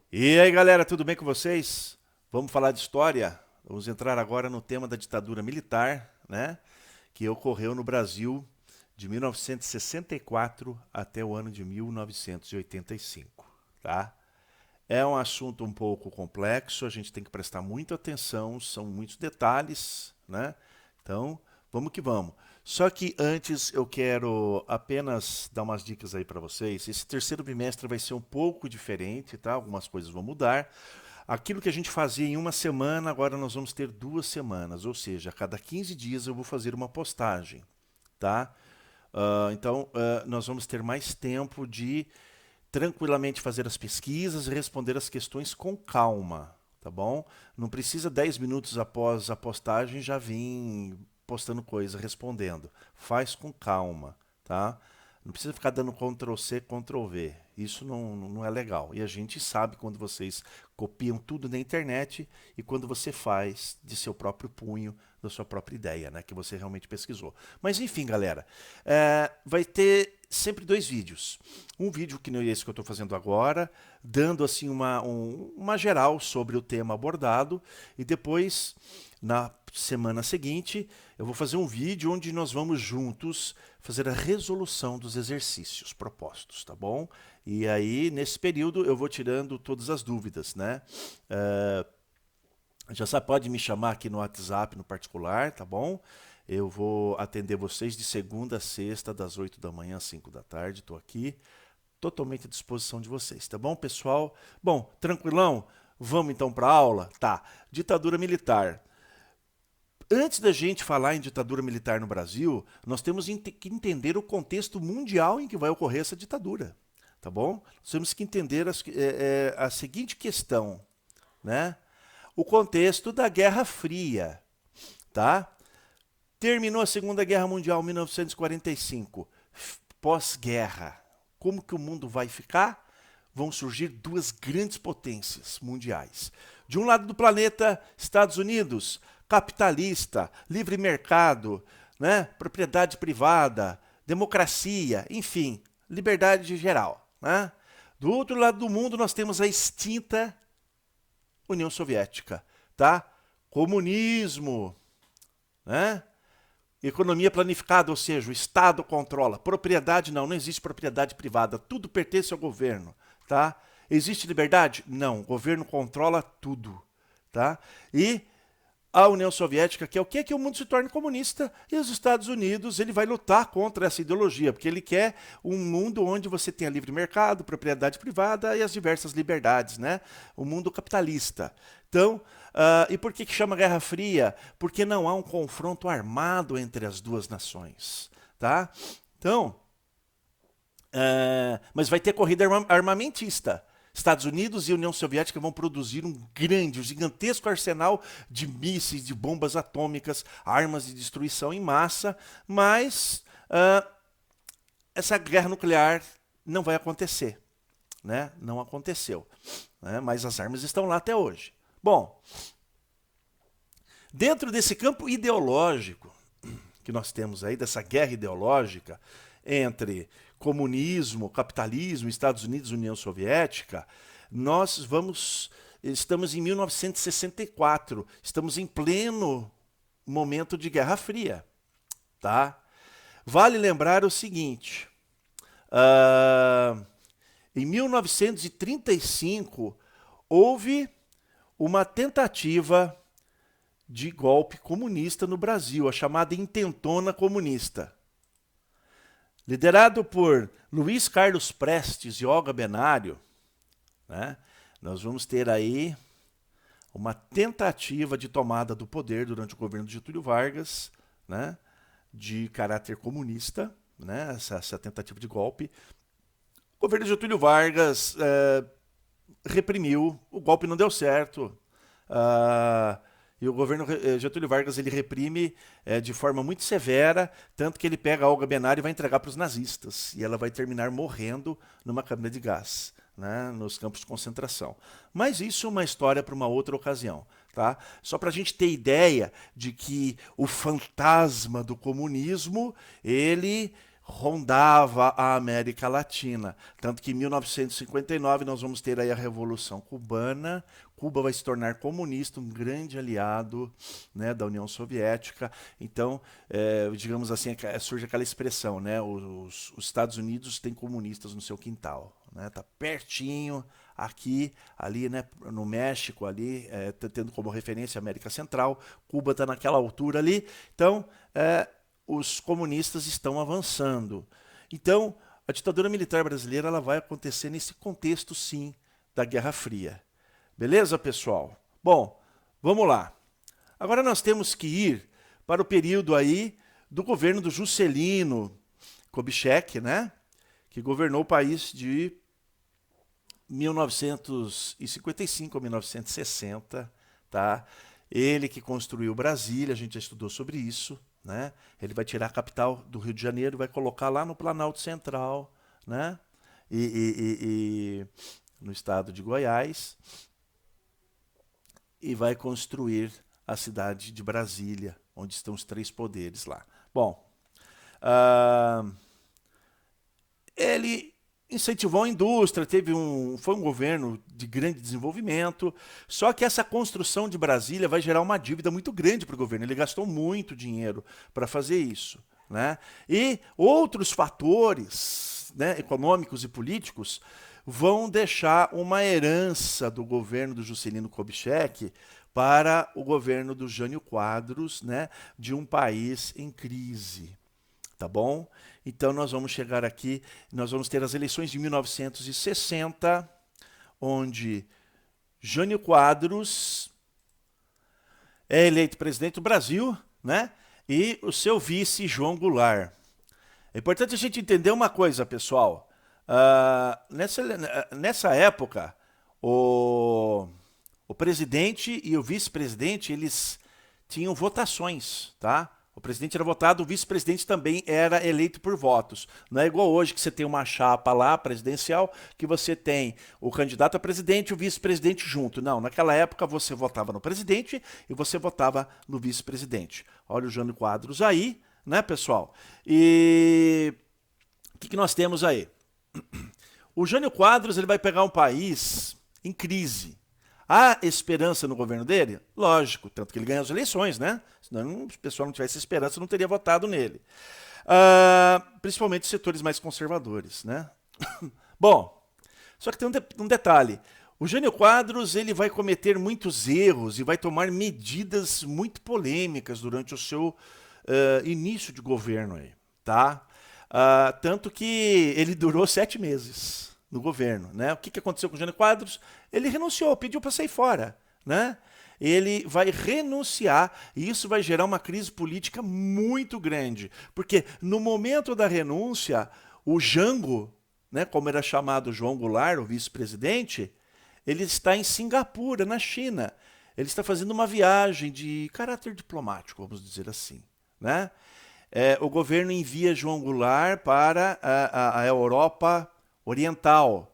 E aí, galera, tudo bem com vocês? Vamos falar de história? Vamos entrar agora no tema da ditadura militar, né? Que ocorreu no Brasil de 1964 até o ano de 1985, tá? É um assunto um pouco complexo, a gente tem que prestar muita atenção, são muitos detalhes, né? Então, vamos que vamos. Só que antes eu quero apenas dar umas dicas aí para vocês. Esse terceiro bimestre vai ser um pouco diferente, tá? Algumas coisas vão mudar. Aquilo que a gente fazia em uma semana, agora nós vamos ter 2 semanas, ou seja, a cada 15 dias eu vou fazer uma postagem, tá? Então, nós vamos ter mais tempo de tranquilamente fazer as pesquisas e responder as questões com calma, tá bom? Não precisa 10 minutos após a postagem já vir postando coisa, respondendo. Faz com calma, tá? Não precisa ficar dando Ctrl C, Ctrl V. Isso não é legal. E a gente sabe quando vocês copiam tudo na internet e quando você faz de seu próprio punho, da sua própria ideia, né? Que você realmente pesquisou. Mas enfim, galera, vai ter sempre 2 vídeos. Um vídeo que não é esse que eu estou fazendo agora, dando assim uma geral sobre o tema abordado, e depois, na semana seguinte, eu vou fazer um vídeo onde nós vamos juntos fazer a resolução dos exercícios propostos, tá bom? E aí, nesse período, eu vou tirando todas as dúvidas, né? Já pode me chamar aqui no WhatsApp, no particular, tá bom? Eu vou atender vocês de segunda a sexta, das 8 da manhã às 5 da tarde. Estou aqui, totalmente à disposição de vocês, tá bom, pessoal? Bom, tranquilão? Vamos então para a aula? Tá. Ditadura militar. Antes da gente falar em ditadura militar no Brasil, nós temos que entender o contexto mundial em que vai ocorrer essa ditadura, tá bom? Nós temos que entender a seguinte questão, né? O contexto da Guerra Fria, tá? Terminou a Segunda Guerra Mundial em 1945, pós-guerra. Como que o mundo vai ficar? Vão surgir 2 grandes potências mundiais. De um lado do planeta, Estados Unidos, capitalista, livre mercado, né? Propriedade privada, democracia, enfim, liberdade geral, né? Do outro lado do mundo, nós temos a extinta União Soviética, tá? Comunismo, né? Economia planificada, ou seja, o Estado controla. Propriedade não existe propriedade privada, tudo pertence ao governo, tá? Existe liberdade? Não, o governo controla tudo, tá? E a União Soviética quer o quê? Que o mundo se torne comunista, e os Estados Unidos ele vai lutar contra essa ideologia, porque ele quer um mundo onde você tenha livre mercado, propriedade privada e as diversas liberdades, né? O mundo capitalista. Então, e por que chama Guerra Fria? Porque não há um confronto armado entre as duas nações, tá? Então, mas vai ter corrida armamentista. Estados Unidos e União Soviética vão produzir um gigantesco arsenal de mísseis, de bombas atômicas, armas de destruição em massa, mas essa guerra nuclear não vai acontecer, né? Não aconteceu, né? Mas as armas estão lá até hoje. Bom, dentro desse campo ideológico que nós temos aí, dessa guerra ideológica entre comunismo, capitalismo, Estados Unidos e União Soviética, estamos em 1964, estamos em pleno momento de Guerra Fria, tá? Vale lembrar o seguinte, em 1935 houve uma tentativa de golpe comunista no Brasil, a chamada Intentona Comunista. Liderado por Luiz Carlos Prestes e Olga Benário, né, nós vamos ter aí uma tentativa de tomada do poder durante o governo de Getúlio Vargas, né, de caráter comunista, né, essa tentativa de golpe. O governo de Getúlio Vargas reprimiu, o golpe não deu certo. E o governo Getúlio Vargas ele reprime de forma muito severa, tanto que ele pega a Olga Benário e vai entregar para os nazistas. E ela vai terminar morrendo numa câmara de gás, né, nos campos de concentração. Mas isso é uma história para uma outra ocasião. Tá? Só para a gente ter ideia de que o fantasma do comunismo ele rondava a América Latina. Tanto que em 1959 nós vamos ter aí a Revolução Cubana. Cuba vai se tornar comunista, um grande aliado, né, da União Soviética. Então, digamos assim, surge aquela expressão, né, os Estados Unidos têm comunistas no seu quintal. Né, tá pertinho, aqui, ali, né, no México, ali, tendo como referência a América Central. Cuba está naquela altura ali. Então, os comunistas estão avançando. Então, a ditadura militar brasileira ela vai acontecer nesse contexto, sim, da Guerra Fria. Beleza, pessoal? Bom, vamos lá. Agora nós temos que ir para o período aí do governo do Juscelino Kubitschek, né? Que governou o país de 1955 a 1960, tá? Ele que construiu Brasília, a gente já estudou sobre isso, né? Ele vai tirar a capital do Rio de Janeiro e vai colocar lá no Planalto Central, né? E no estado de Goiás, e vai construir a cidade de Brasília, onde estão os três poderes lá. Bom, ele incentivou a indústria, foi um governo de grande desenvolvimento, só que essa construção de Brasília vai gerar uma dívida muito grande para o governo. Ele gastou muito dinheiro para fazer isso. Né? E outros fatores, né, econômicos e políticos vão deixar uma herança do governo do Juscelino Kubitschek para o governo do Jânio Quadros, né, de um país em crise. Tá bom? Então nós vamos chegar aqui, nós vamos ter as eleições de 1960, onde Jânio Quadros é eleito presidente do Brasil, né? E o seu vice, João Goulart. É importante a gente entender uma coisa, pessoal. Nessa época, o presidente e o vice-presidente, eles tinham votações, tá? O presidente era votado, o vice-presidente também era eleito por votos. Não é igual hoje que você tem uma chapa lá, presidencial, que você tem o candidato a presidente e o vice-presidente junto. Não, naquela época você votava no presidente e você votava no vice-presidente. Olha o Jânio Quadros aí, né, pessoal? E o que nós temos aí? O Jânio Quadros ele vai pegar um país em crise. Há esperança no governo dele? Lógico, tanto que ele ganha as eleições, né? Senão o pessoal não tivesse esperança, não teria votado nele. Principalmente os setores mais conservadores, né? Bom, só que tem um detalhe. O Jânio Quadros ele vai cometer muitos erros e vai tomar medidas muito polêmicas durante o seu início de governo aí, tá? Tanto que ele durou 7 meses no governo, né? O que aconteceu com o Jânio Quadros? Ele renunciou, pediu para sair fora, né? Ele vai renunciar e isso vai gerar uma crise política muito grande, porque no momento da renúncia, o Jango, né, como era chamado João Goulart, o vice-presidente, ele está em Singapura, na China. Ele está fazendo uma viagem de caráter diplomático, vamos dizer assim, né? O governo envia João Goulart para a Europa Oriental,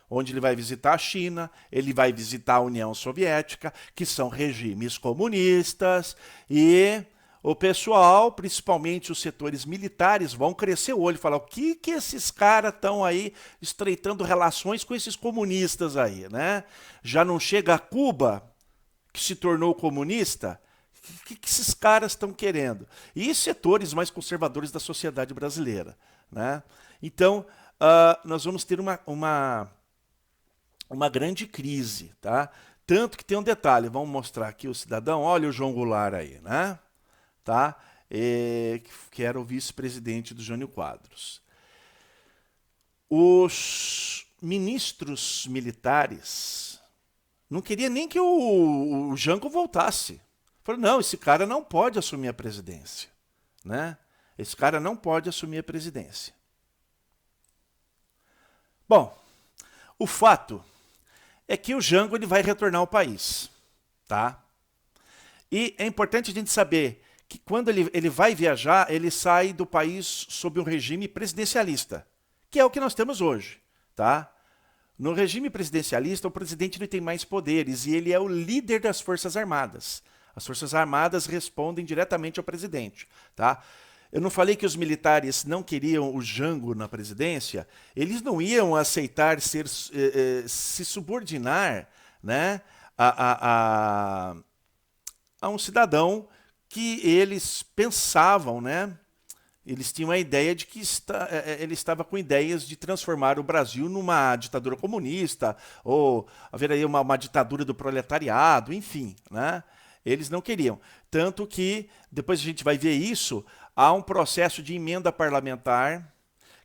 onde ele vai visitar a China, ele vai visitar a União Soviética, que são regimes comunistas, e o pessoal, principalmente os setores militares, vão crescer o olho e falar o que esses caras estão aí estreitando relações com esses comunistas aí, né? Já não chega a Cuba, que se tornou comunista? O que esses caras estão querendo? E setores mais conservadores da sociedade brasileira, né? Então, nós vamos ter uma grande crise, tá? Tanto que tem um detalhe, vamos mostrar aqui o cidadão, olha o João Goulart aí, né? Tá? Que era o vice-presidente do Jânio Quadros. Os ministros militares não queriam nem que o Jango voltasse. Falaram, não, esse cara não pode assumir a presidência, né? Esse cara não pode assumir a presidência. Bom, o fato é que o Jango ele vai retornar ao país, tá? E é importante a gente saber que quando ele vai viajar, ele sai do país sob um regime presidencialista, que é o que nós temos hoje, tá? No regime presidencialista, o presidente ele tem mais poderes e ele é o líder das Forças Armadas. As Forças Armadas respondem diretamente ao presidente, tá? Eu não falei que os militares não queriam o Jango na presidência? Eles não iam aceitar se subordinar, né, a um cidadão que eles pensavam, né? Eles tinham a ideia de que ele estava com ideias de transformar o Brasil numa ditadura comunista, ou haver aí uma ditadura do proletariado, enfim, né? Eles não queriam. Tanto que, depois a gente vai ver isso, há um processo de emenda parlamentar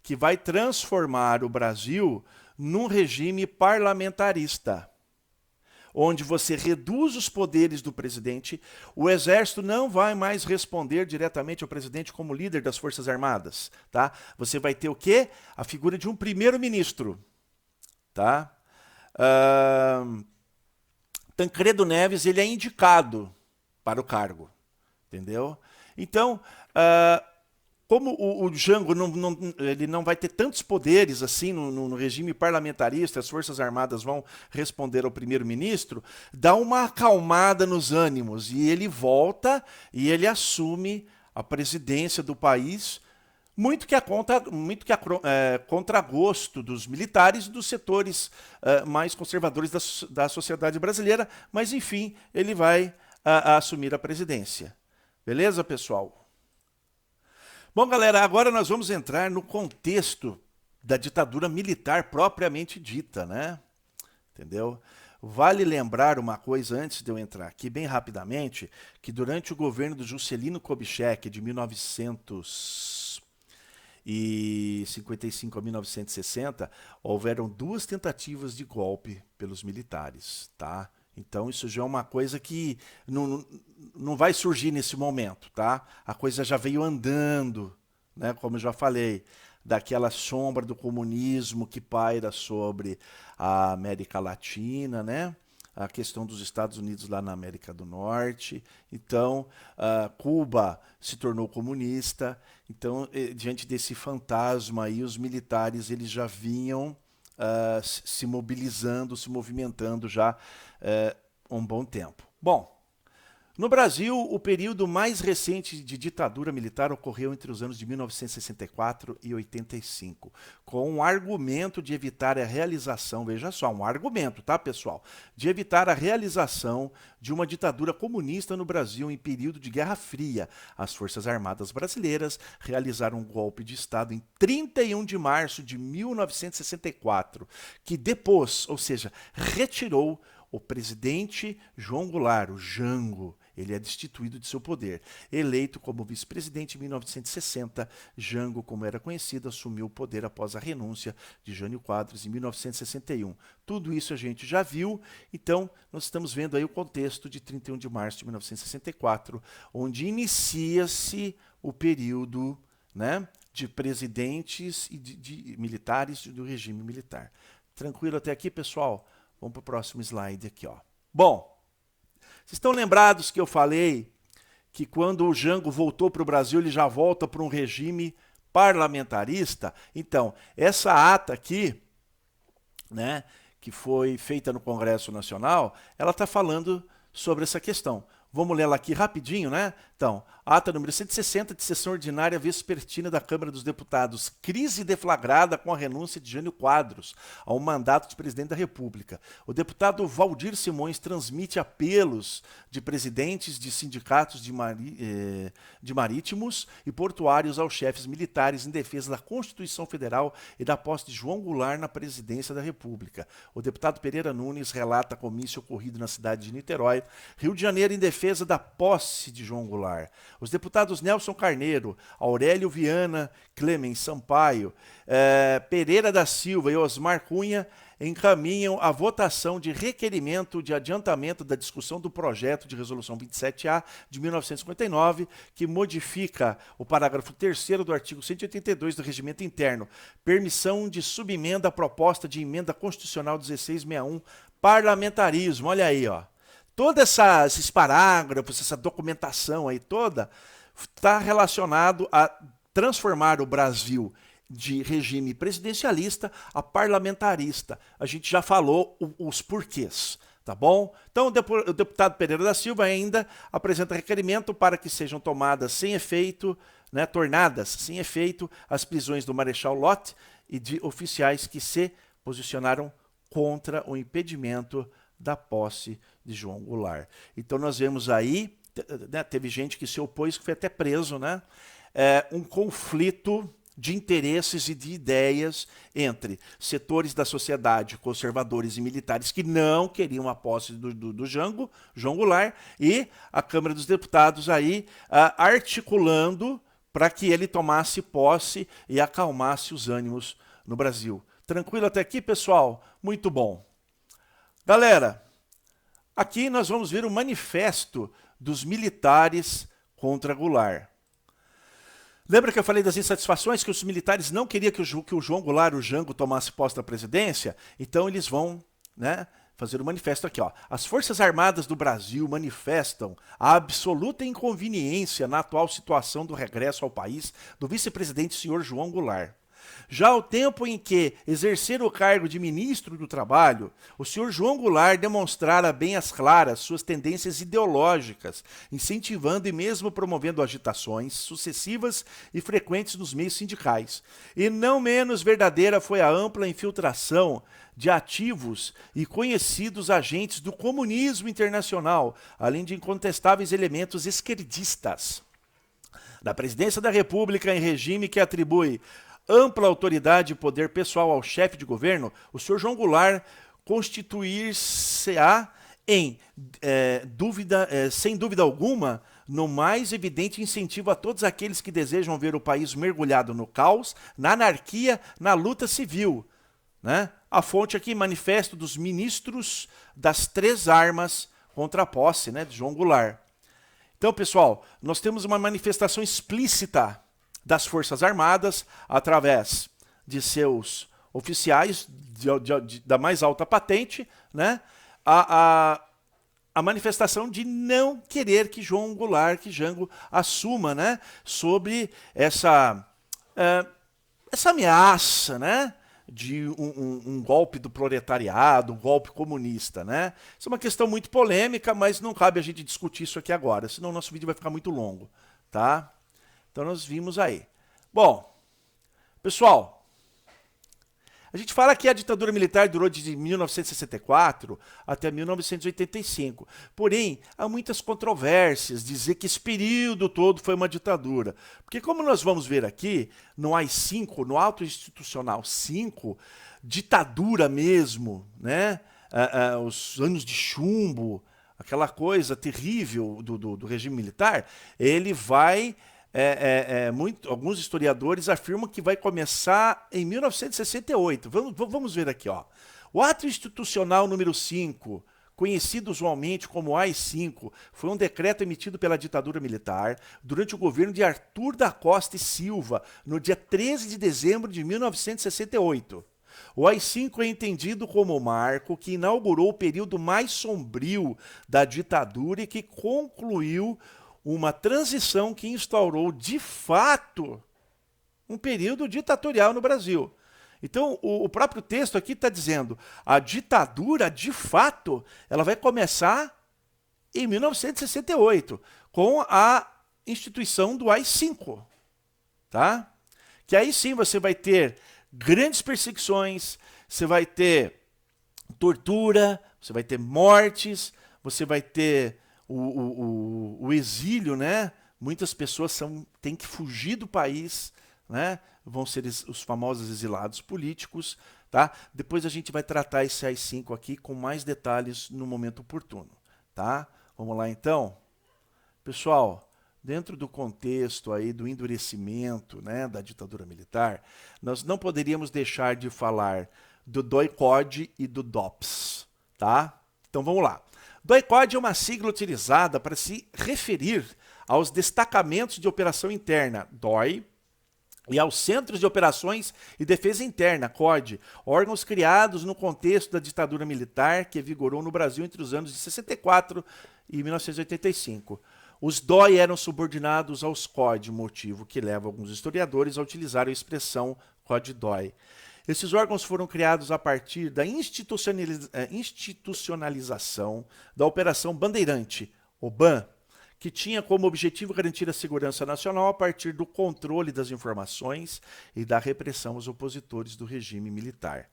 que vai transformar o Brasil num regime parlamentarista, onde você reduz os poderes do presidente, o exército não vai mais responder diretamente ao presidente como líder das Forças Armadas, tá? Você vai ter o quê? A figura de um primeiro-ministro, tá? Tancredo Neves, ele é indicado para o cargo, entendeu? Então, como o Jango ele não vai ter tantos poderes assim no regime parlamentarista, as Forças Armadas vão responder ao primeiro-ministro, dá uma acalmada nos ânimos e ele volta e ele assume a presidência do país, muito que a contragosto dos militares e dos setores mais conservadores da sociedade brasileira, mas enfim, ele vai assumir a presidência. Beleza, pessoal? Bom, galera, agora nós vamos entrar no contexto da ditadura militar propriamente dita, né? Entendeu? Vale lembrar uma coisa antes de eu entrar aqui, bem rapidamente, que durante o governo do Juscelino Kubitschek, de 1955 a 1960, houveram 2 tentativas de golpe pelos militares, tá? Então isso já é uma coisa que não vai surgir nesse momento, tá? A coisa já veio andando, né? Como eu já falei, daquela sombra do comunismo que paira sobre a América Latina, né? A questão dos Estados Unidos lá na América do Norte. Então, Cuba se tornou comunista. Então, diante desse fantasma aí, os militares eles já vinham se mobilizando, se movimentando já há um bom tempo. Bom, no Brasil, o período mais recente de ditadura militar ocorreu entre os anos de 1964 e 85, com um argumento de evitar a realização, veja só, um argumento, tá, pessoal? De evitar a realização de uma ditadura comunista no Brasil em período de Guerra Fria. As Forças Armadas brasileiras realizaram um golpe de Estado em 31 de março de 1964, que depôs, ou seja, retirou o presidente João Goulart, o Jango. Ele é destituído de seu poder. Eleito como vice-presidente em 1960, Jango, como era conhecido, assumiu o poder após a renúncia de Jânio Quadros em 1961. Tudo isso a gente já viu, então nós estamos vendo aí o contexto de 31 de março de 1964, onde inicia-se o período, né, de presidentes e de militares do regime militar. Tranquilo até aqui, pessoal? Vamos para o próximo slide aqui, ó. Bom, vocês estão lembrados que eu falei que quando o Jango voltou para o Brasil, ele já volta para um regime parlamentarista? Então, essa ata aqui, né, que foi feita no Congresso Nacional, ela está falando sobre essa questão. Vamos ler ela aqui rapidinho, né? Então, ata número 160 de sessão ordinária vespertina da Câmara dos Deputados. Crise deflagrada com a renúncia de Jânio Quadros ao mandato de presidente da República. O deputado Valdir Simões transmite apelos de presidentes de sindicatos de marítimos e portuários aos chefes militares em defesa da Constituição Federal e da posse de João Goulart na presidência da República. O deputado Pereira Nunes relata comício ocorrido na cidade de Niterói, Rio de Janeiro, em defesa da posse de João Goulart. Os deputados Nelson Carneiro, Aurélio Viana, Clemens Sampaio, Pereira da Silva e Osmar Cunha encaminham a votação de requerimento de adiantamento da discussão do projeto de resolução 27A de 1959, que modifica o parágrafo 3º do artigo 182 do Regimento Interno, permissão de subemenda à proposta de emenda constitucional 1661, parlamentarismo. Olha aí, ó. Todos esses parágrafos, essa documentação aí toda, está relacionado a transformar o Brasil de regime presidencialista a parlamentarista. A gente já falou os porquês, tá bom? Então o deputado Pereira da Silva ainda apresenta requerimento para que sejam tomadas sem efeito né, tornadas sem efeito as prisões do Marechal Lott e de oficiais que se posicionaram contra o impedimento da posse de João Goulart. Então nós vemos aí, né, teve gente que se opôs, que foi até preso, né, um conflito de interesses e de ideias entre setores da sociedade, conservadores e militares, que não queriam a posse do João Goulart, e a Câmara dos Deputados aí articulando para que ele tomasse posse e acalmasse os ânimos no Brasil. Tranquilo até aqui, pessoal? Muito bom. Galera, aqui nós vamos ver o manifesto dos militares contra Goulart. Lembra que eu falei das insatisfações, que os militares não queriam que o João Goulart, o Jango, tomasse posse da presidência? Então eles vão, né, fazer o manifesto aqui. Ó. As Forças Armadas do Brasil manifestam a absoluta inconveniência na atual situação do regresso ao país do vice-presidente senhor João Goulart. Já ao tempo em que exercer o cargo de ministro do Trabalho, o senhor João Goulart demonstrara bem às claras suas tendências ideológicas, incentivando e mesmo promovendo agitações sucessivas e frequentes nos meios sindicais. E não menos verdadeira foi a ampla infiltração de ativos e conhecidos agentes do comunismo internacional, além de incontestáveis elementos esquerdistas. Na presidência da República, em regime que atribui ampla autoridade e poder pessoal ao chefe de governo, o senhor João Goulart constituir-se-á sem dúvida alguma, no mais evidente incentivo a todos aqueles que desejam ver o país mergulhado no caos, na anarquia, na luta civil. Né? A fonte aqui, manifesto dos ministros das três armas contra a posse, né, de João Goulart. Então, pessoal, nós temos uma manifestação explícita das Forças Armadas, através de seus oficiais da mais alta patente, né? A manifestação de não querer que João Goulart, que Jango, assuma, né, sobre essa ameaça, né, de um golpe do proletariado, um golpe comunista, né? Isso é uma questão muito polêmica, mas não cabe a gente discutir isso aqui agora, senão o nosso vídeo vai ficar muito longo, tá? Então nós vimos aí. Bom, pessoal, a gente fala que a ditadura militar durou de 1964 até 1985. Porém, há muitas controvérsias dizer que esse período todo foi uma ditadura. Porque como nós vamos ver aqui, no AI-5, no Auto Institucional 5, ditadura mesmo, né? Os anos de chumbo, aquela coisa terrível do regime militar, ele vai... alguns historiadores afirmam que vai começar em 1968. Vamos ver aqui. Ó. O Ato Institucional número 5, conhecido usualmente como AI-5, foi um decreto emitido pela ditadura militar durante o governo de Arthur da Costa e Silva, no dia 13 de dezembro de 1968. O AI-5 é entendido como o marco que inaugurou o período mais sombrio da ditadura e que concluiu uma transição que instaurou, de fato, um período ditatorial no Brasil. Então, o próprio texto aqui está dizendo, a ditadura, de fato, ela vai começar em 1968, com a instituição do AI-5. Tá? Que aí sim você vai ter grandes perseguições, você vai ter tortura, você vai ter mortes, você vai ter o exílio, né? Muitas pessoas têm que fugir do país, né? Vão ser os famosos exilados políticos, tá? Depois a gente vai tratar esse AI-5 aqui com mais detalhes no momento oportuno, tá? Vamos lá então? Pessoal, dentro do contexto aí do endurecimento, né, da ditadura militar, nós não poderíamos deixar de falar do DOI-CODE e do DOPS, tá? Então vamos lá. DOI-CODE é uma sigla utilizada para se referir aos destacamentos de operação interna, DOI, e aos Centros de Operações e Defesa Interna, CODE, órgãos criados no contexto da ditadura militar que vigorou no Brasil entre os anos de 64 e 1985. Os DOI eram subordinados aos CODE, motivo que leva alguns historiadores a utilizar a expressão CODE-DOI. Esses órgãos foram criados a partir da institucionalização da Operação Bandeirante, OBAN, que tinha como objetivo garantir a segurança nacional a partir do controle das informações e da repressão aos opositores do regime militar.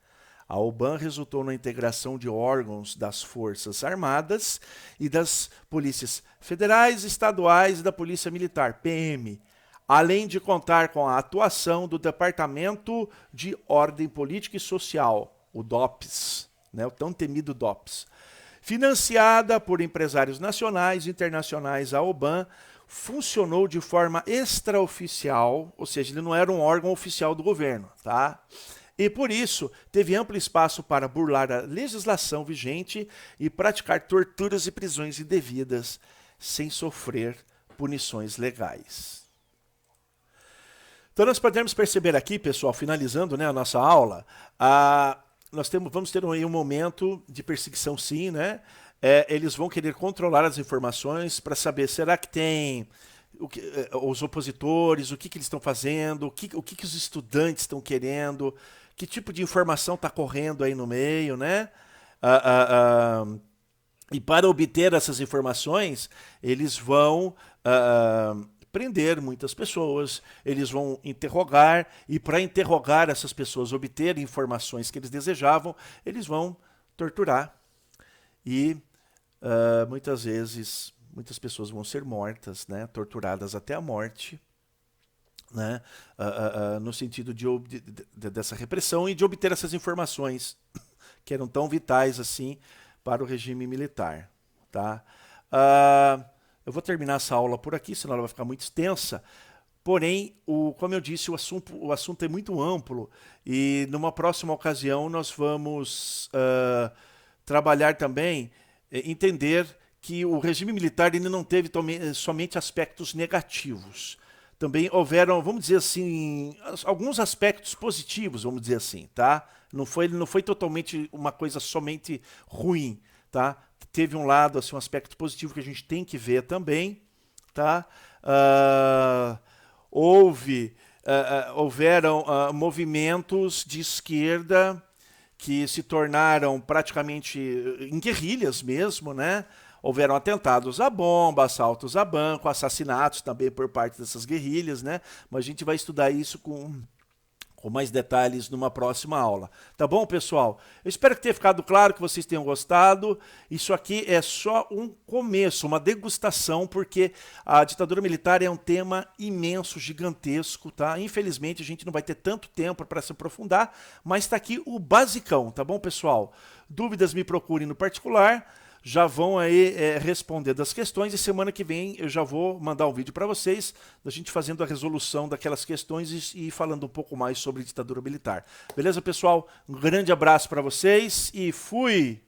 A OBAN resultou na integração de órgãos das Forças Armadas e das polícias federais, estaduais e da Polícia Militar, PM, além de contar com a atuação do Departamento de Ordem Política e Social, o DOPS, né, o tão temido DOPS. Financiada por empresários nacionais e internacionais, a OBAN funcionou de forma extraoficial, ou seja, ele não era um órgão oficial do governo, tá? E por isso teve amplo espaço para burlar a legislação vigente e praticar torturas e prisões indevidas sem sofrer punições legais. Então nós podemos perceber aqui, pessoal, finalizando, né, a nossa aula, vamos ter aí um momento de perseguição, sim, né? Eles vão querer controlar as informações para saber, será que tem os opositores, o que eles estão fazendo, o que os estudantes estão querendo, que tipo de informação está correndo aí no meio, né? E para obter essas informações, eles vão prender muitas pessoas, eles vão interrogar, e para interrogar essas pessoas, obter informações que eles desejavam, eles vão torturar. E muitas vezes, muitas pessoas vão ser mortas, né? Torturadas até a morte, né? No sentido dessa repressão e de obter essas informações que eram tão vitais assim para o regime militar, tá? Eu vou terminar essa aula por aqui, senão ela vai ficar muito extensa. Porém, como eu disse, o assunto é muito amplo e numa próxima ocasião nós vamos trabalhar também, entender que o regime militar ele não teve somente aspectos negativos. Também houveram, vamos dizer assim, alguns aspectos positivos, vamos dizer assim, tá? Não foi totalmente uma coisa somente ruim, tá? Teve um lado, assim, um aspecto positivo que a gente tem que ver também, tá? Houveram movimentos de esquerda que se tornaram praticamente em guerrilhas mesmo, né? Houveram atentados à bomba, assaltos a banco, assassinatos também por parte dessas guerrilhas, né? Mas a gente vai estudar isso com mais detalhes numa próxima aula. Tá bom, pessoal? Eu espero que tenha ficado claro, que vocês tenham gostado. Isso aqui é só um começo, uma degustação, porque a ditadura militar é um tema imenso, gigantesco, tá? Infelizmente, a gente não vai ter tanto tempo para se aprofundar, mas está aqui o basicão, tá bom, pessoal? Dúvidas, me procurem no particular. Já vão aí responder das questões e semana que vem eu já vou mandar um vídeo para vocês da gente fazendo a resolução daquelas questões e falando um pouco mais sobre ditadura militar. Beleza, pessoal? Um grande abraço para vocês e fui!